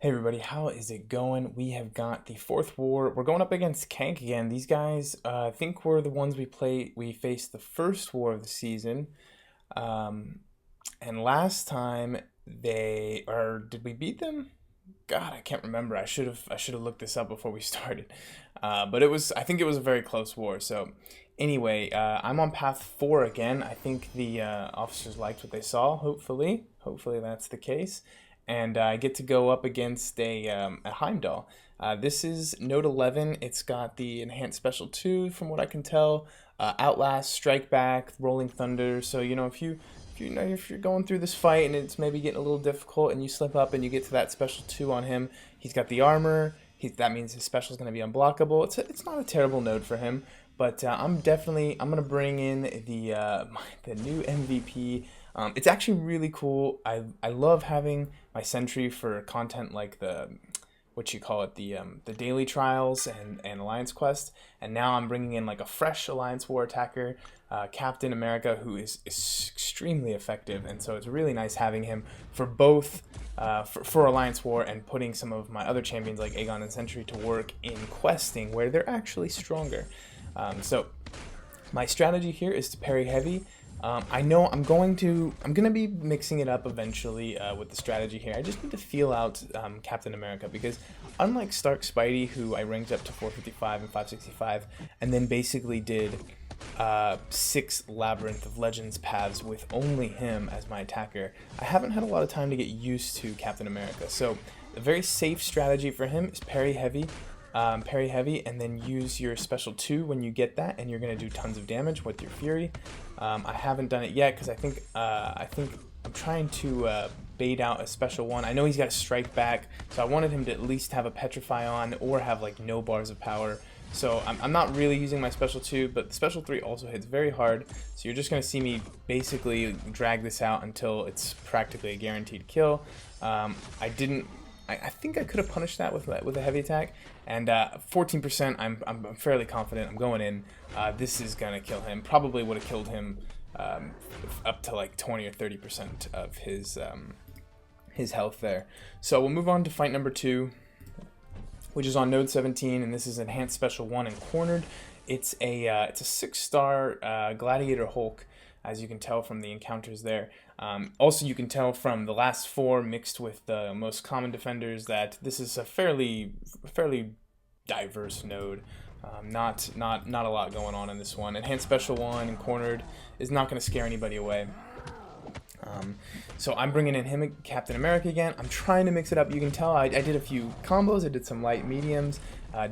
Hey everybody, how is it going? We have got the fourth war. We're going up against Kank again. These guys, I think were the ones we faced the first war of the season. Um, and last time did we beat them? God, I can't remember. I should have looked this up before we started. But I think it was a very close war. So anyway, I'm on path 4 again. I think the officers liked what they saw. Hopefully that's the case. And I get to go up against a Heimdall. This is Node 11. It's got the enhanced special 2, from what I can tell. Outlast, Strike Back, Rolling Thunder. So if you're going through this fight and it's maybe getting a little difficult and you slip up and you get to that special 2 on him, he's got the armor. That means his special is going to be unblockable. It's not a terrible node for him, but I'm gonna bring in the new MVP. It's actually really cool. I love having my sentry for content like the daily trials and alliance quest, and now I'm bringing in like a fresh alliance war attacker, Captain America, who is extremely effective, and so it's really nice having him for both for alliance war and putting some of my other champions like Aegon and Sentry to work in questing where they're actually stronger. So my strategy here is to parry heavy. I know I'm gonna be mixing it up eventually with the strategy here. I just need to feel out Captain America, because unlike Stark Spidey, who I ranked up to 455 and 565, and then basically did 6 Labyrinth of Legends paths with only him as my attacker, I haven't had a lot of time to get used to Captain America. So a very safe strategy for him is parry heavy, and then use your special 2 when you get that, and you're going to do tons of damage with your Fury. I haven't done it yet because I think I'm trying to bait out a special 1. I know he's got a Strike Back, so I wanted him to at least have a Petrify on or have like no bars of power. So I'm not really using my special 2, but the special 3 also hits very hard, so you're just going to see me basically drag this out until it's practically a guaranteed kill. I think I could have punished that with a heavy attack, and 14%. I'm fairly confident I'm going in. This is gonna kill him. Probably would have killed him up to like 20 or 30% of his health there. So we'll move on to fight number 2, which is on node 17, and this is enhanced special 1 and cornered. It's a 6-star Gladiator Hulk, as you can tell from the encounters there. Also, you can tell from the last 4 mixed with the most common defenders that this is a fairly diverse node. Not a lot going on in this one. Enhanced Special 1 and cornered is not going to scare anybody away. So I'm bringing in him, Captain America again. I'm trying to mix it up. You can tell I did a few combos. I did some light mediums.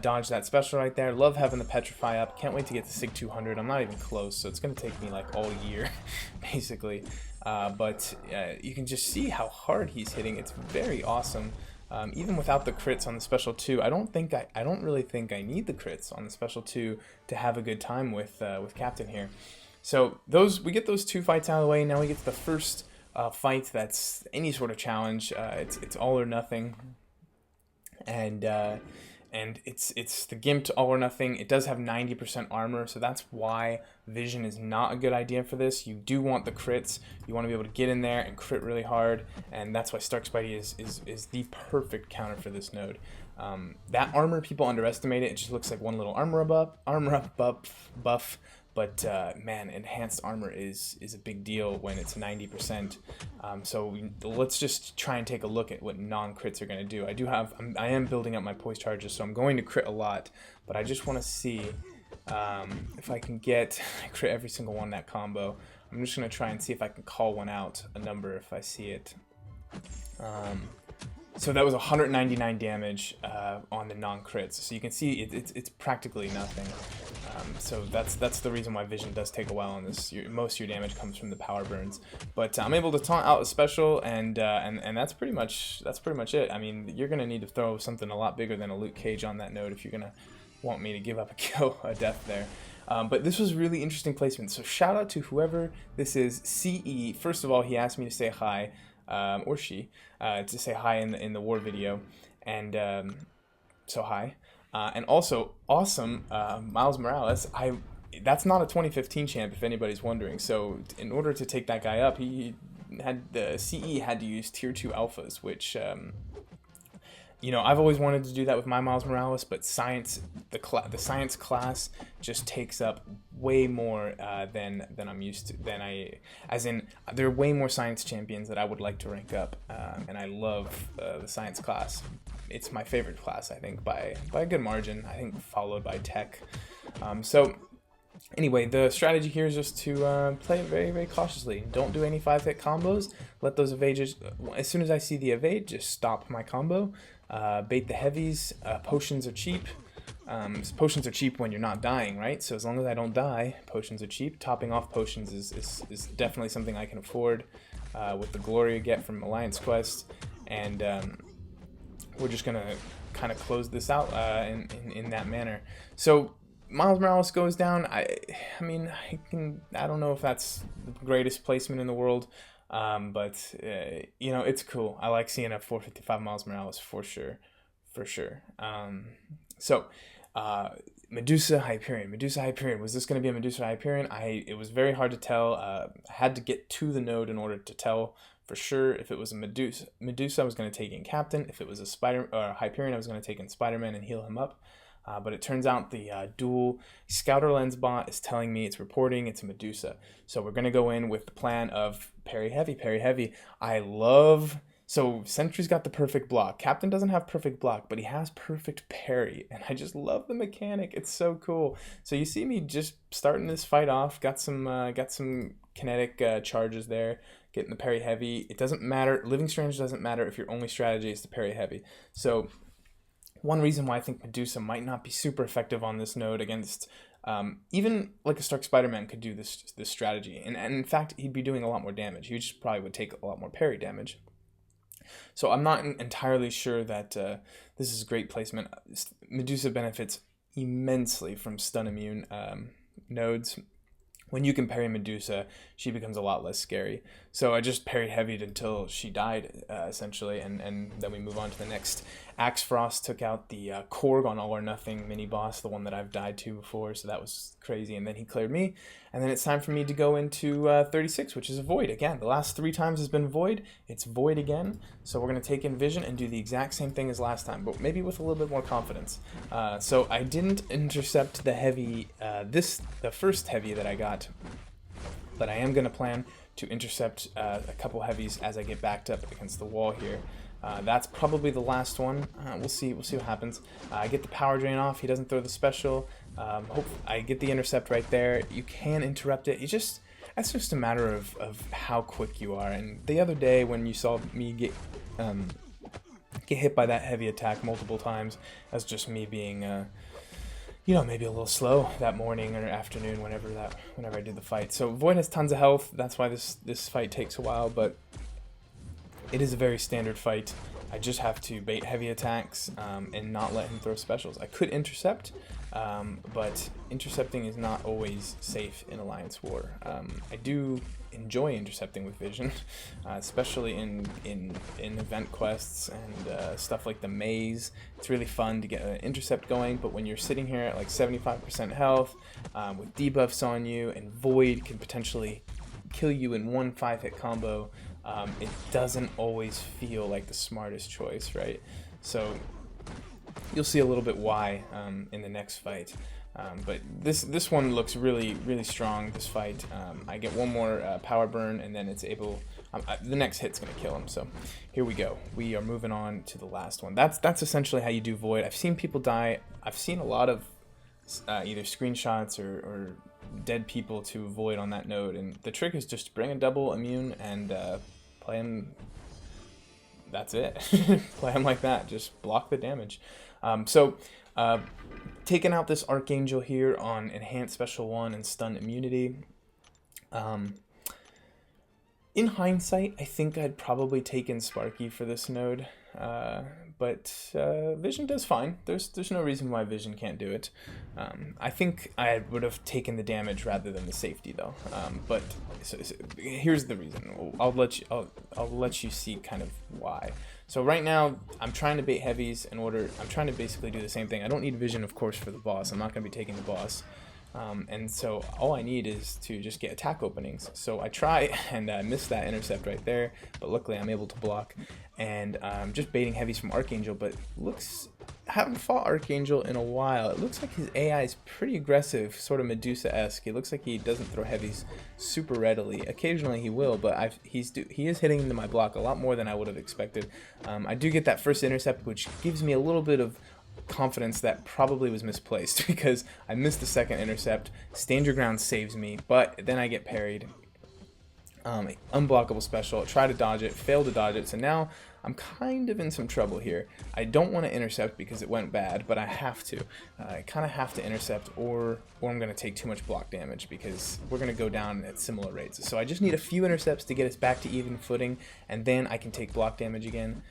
Dodged that special right there. Love having the Petrify up. Can't wait to get to Sig 200. I'm not even close, so it's going to take me like all year, basically. But you can just see how hard he's hitting. It's very awesome. Even without the crits on the special 2, I don't really think I need the crits on the special 2 to have a good time with Captain here. So we get those 2 fights out of the way. Now we get to the first fight that's any sort of challenge. It's all or nothing, and it's the Gimped all or nothing. It does have 90% armor, so that's why vision is not a good idea for this. You do want the crits. You want to be able to get in there and crit really hard, and that's why Stark Spidey is the perfect counter for this node. That armor, people underestimate it. It just looks like one little armor up buff. But man, enhanced armor is a big deal when it's 90%. So let's just try and take a look at what non-crits are going to do. I am building up my poise charges, so I'm going to crit a lot. But I just want to see if I can get crit every single one in that combo. I'm just going to try and see if I can call one out, a number, if I see it. So that was 199 damage on the non-crits. So you can see it's practically nothing. So that's the reason why vision does take a while on this. Most of your damage comes from the power burns. But I'm able to taunt out a special, and that's pretty much it. I mean, you're gonna need to throw something a lot bigger than a Luke Cage on that node if you're gonna want me to give up a death there. But this was really interesting placement. So shout out to whoever this is. CE. First of all, he asked me to say hi. Or she, to say hi in the war video, and so hi, and also awesome, Miles Morales. That's not a 2015 champ, if anybody's wondering. So in order to take that guy up, the CE had to use tier 2 alphas, which you know, I've always wanted to do that with my Miles Morales, but science, the science class just takes up way more than I'm used to. As in, there are way more science champions that I would like to rank up, and I love the science class. It's my favorite class, I think, by a good margin. I think followed by tech. So anyway, the strategy here is just to play it very, very cautiously. Don't do any 5-hit combos. Let those evages, as soon as I see the evade, just stop my combo. Bait the heavies. Potions are cheap. Potions are cheap when you're not dying, right? So as long as I don't die, potions are cheap. Topping off potions is definitely something I can afford with the glory you get from Alliance Quest. And we're just going to kind of close this out in that manner. So Miles Morales goes down. I mean, I don't know if that's the greatest placement in the world, but you know, it's cool. I like seeing a 455 Miles Morales for sure. So Medusa Hyperion. Was this going to be a Medusa Hyperion? It was very hard to tell. I had to get to the node in order to tell for sure. If it was a Medusa, I was going to take in Captain. If it was a Hyperion, I was going to take in Spider-Man and heal him up. But it turns out the dual Scouter Lens bot is telling me, it's reporting it's a Medusa. So we're going to go in with the plan of parry heavy. So Sentry's got the perfect block. Captain doesn't have perfect block, but he has perfect parry. And I just love the mechanic. It's so cool. So you see me just starting this fight off. Got some kinetic charges there. Getting the parry heavy. It doesn't matter. Living Strange doesn't matter if your only strategy is to parry heavy. So one reason why I think Medusa might not be super effective on this node against even like a Stark Spider-Man could do this strategy. And in fact, he'd be doing a lot more damage. He just probably would take a lot more parry damage. So I'm not entirely sure that this is a great placement. Medusa benefits immensely from stun immune nodes. When you can parry Medusa, she becomes a lot less scary. So I just parried heavied until she died, essentially, and then we move on to the next. Axe Frost took out the Korg on All or Nothing mini boss, the one that I've died to before, so that was crazy. And then he cleared me, and then it's time for me to go into 36, which is a Void. Again, the last 3 times has been Void. It's Void again, so we're going to take in Vision and do the exact same thing as last time, but maybe with a little bit more confidence. So I didn't intercept the heavy, the first heavy that I got, but I am going to plan to intercept a couple heavies as I get backed up against the wall here. That's probably the last one. We'll see what happens. I get the power drain off. He doesn't throw the special. Hope I get the intercept right there. You can interrupt it. That's just a matter of how quick you are. And the other day when you saw me get hit by that heavy attack multiple times, that's just me being you know, maybe a little slow that morning or afternoon whenever I did the fight. So Void has tons of health. That's why this fight takes a while, but it is a very standard fight. I just have to bait heavy attacks and not let him throw specials. I could intercept, but intercepting is not always safe in Alliance War. I do enjoy intercepting with Vision, especially in event quests and stuff like the maze. It's really fun to get an intercept going, but when you're sitting here at like 75% health with debuffs on you, and Void can potentially kill you in one 5-hit combo, it doesn't always feel like the smartest choice, right? So you'll see a little bit why in the next fight. But this one looks really, really strong, this fight. I get one more power burn, and then it's able... the next hit's going to kill him, so here we go. We are moving on to the last one. That's essentially how you do Void. I've seen people die. I've seen a lot of either screenshots or dead people to Void on that node, and the trick is just bring a double immune and play him. That's it. Play him like that. Just block the damage. Taking out this Archangel here on Enhanced Special 1 and Stun Immunity. In hindsight, I think I'd probably taken Sparky for this node, but Vision does fine. There's no reason why Vision can't do it. I think I would have taken the damage rather than the safety though. But here's the reason. I'll let you see kind of why. So right now I'm trying to bait heavies I'm trying to basically do the same thing. I don't need Vision, of course, for the boss. I'm not going to be taking the boss. And so all I need is to just get attack openings. So I try and I miss that intercept right there, but luckily I'm able to block. And just baiting heavies from Archangel, but haven't fought Archangel in a while. It looks like his AI is pretty aggressive, sort of Medusa-esque. It looks like he doesn't throw heavies super readily. Occasionally he will, but he is hitting into my block a lot more than I would have expected. I do get that first intercept, which gives me a little bit of confidence that probably was misplaced because I missed the second intercept. Stand Your Ground saves me, but then I get parried. Unblockable special, try to dodge it, fail to dodge it, so now I'm kind of in some trouble here. I don't want to intercept because it went bad, but I have to. I kind of have to intercept or I'm going to take too much block damage because we're going to go down at similar rates. So I just need a few intercepts to get us back to even footing, and then I can take block damage again.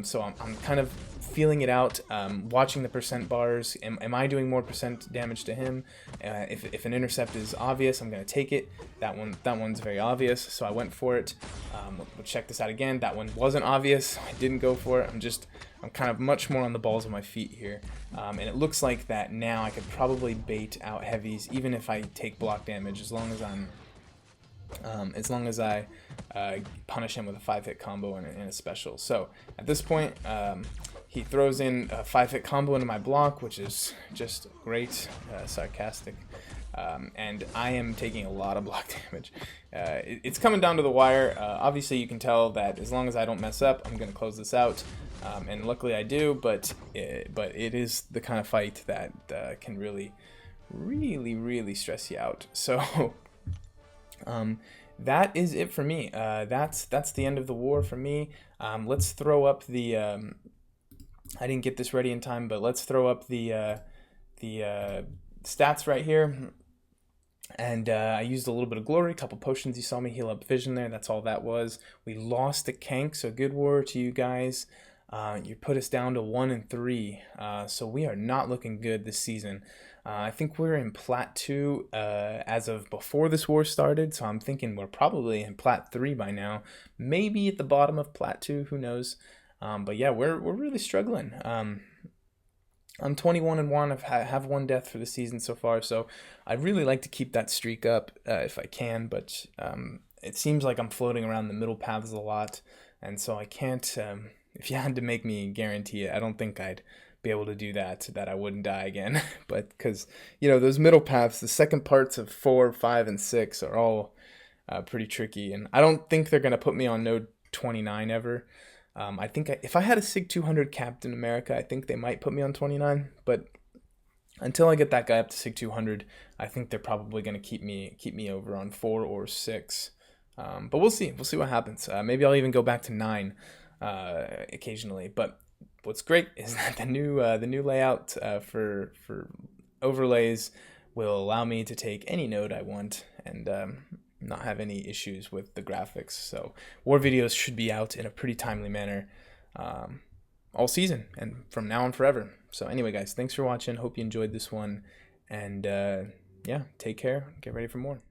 So I'm kind of feeling it out, watching the percent bars. Am I doing more percent damage to him? If an intercept is obvious, I'm going to take it. That one's very obvious, so I went for it. We'll check this out again. That one wasn't obvious. I didn't go for it. I'm kind of much more on the balls of my feet here. And it looks like that now I could probably bait out heavies, even if I take block damage, as long as I punish him with a 5-hit combo and a special. So at this point, he throws in a 5-hit combo into my block, which is just great, sarcastic. And I am taking a lot of block damage. It's coming down to the wire. Obviously, you can tell that as long as I don't mess up, I'm going to close this out. And luckily I do, but it is the kind of fight that can really, really, really stress you out. So that is it for me. That's the end of the war for me. Let's throw up the I didn't get this ready in time, but let's throw up the stats right here. And I used a little bit of glory, a couple potions. You saw me heal up vision there. That's all that was. We lost the Kank, so good war to you guys. You put us down to 1 and 3, so we are not looking good this season. I think we're in Plat 2 as of before this war started, so I'm thinking we're probably in Plat 3 by now. Maybe at the bottom of Plat 2, who knows? But yeah, we're really struggling. I'm 21 and 1. I have 1 death for the season so far, so I'd really like to keep that streak up if I can, but it seems like I'm floating around the middle paths a lot, and so I can't. If you had to make me guarantee it, I don't think I'd be able to do that I wouldn't die again. But because, those middle paths, the second parts of 4, 5, and 6 are all pretty tricky, and I don't think they're going to put me on node 29 ever. I think if I had a SIG 200 Captain America, I think they might put me on 29, but until I get that guy up to SIG 200, I think they're probably going to keep me over on 4 or 6. But we'll see what happens. Maybe I'll even go back to 9 occasionally. But what's great is that the new layout for overlays will allow me to take any node I want and not have any issues with the graphics. So war videos should be out in a pretty timely manner all season and from now on forever. So anyway, guys, thanks for watching. Hope you enjoyed this one, and yeah, take care. Get ready for more.